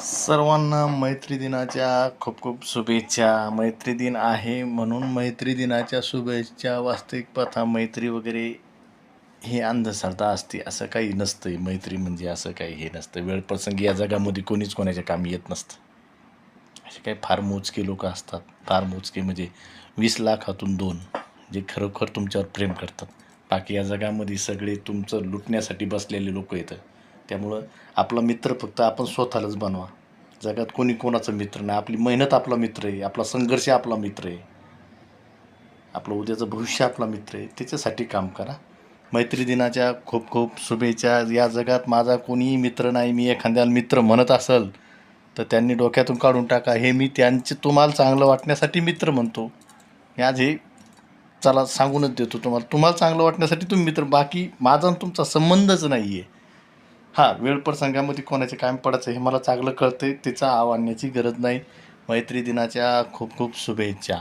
सर्वांना मैत्री दिनाच्या खूप खूप शुभेच्छा. मैत्री दिन आहे म्हणून मैत्री दिनाच्या शुभेच्छा. वास्तविक पाहता मैत्री वगैरे ही अंधश्रद्धा असते, असं काही नसतं. मैत्री म्हणजे असं काही हे नसतं. वेळप्रसंगी या जगामध्ये कोणीच कोणाच्या कामी येत नसतं. असे काही फार मोजके लोक असतात, फार मोजके म्हणजे 20 लाखातून 2 जे खरोखर तुमच्यावर प्रेम करतात. बाकी या जगामध्ये सगळे तुमचं लुटण्यासाठी बसलेले लोक येतात. त्यामुळं आपला मित्र फक्त आपण स्वतःलाच बनवा. जगात कोणी कोणाचा मित्र नाही. आपली मेहनत आपला मित्र आहे, आपला संघर्ष आपला मित्र आहे, आपलं उद्याचं भविष्य आपला मित्र आहे. त्याच्यासाठी काम करा. मैत्री दिनाच्या खूप खूप शुभेच्छा. या जगात माझा कोणीही मित्र नाही. मी एखाद्याला मित्र म्हणत असेल तर त्यांनी डोक्यातून काढून टाका. हे मी त्यांचे तुम्हाला चांगलं वाटण्यासाठी मित्र म्हणतो. मी आज हे चला सांगूनच देतो तुम्हाला चांगलं वाटण्यासाठी तुम्ही मित्र. बाकी माझा आणि तुमचा संबंधच नाही आहे. हां, वेळ प्रसंगामध्ये कोणाचे कायम पडायचं हे मला चांगलं कळतं आहे. त्याचा आव आणण्याची गरज नाही. मैत्री दिनाच्या खूप खूप शुभेच्छा.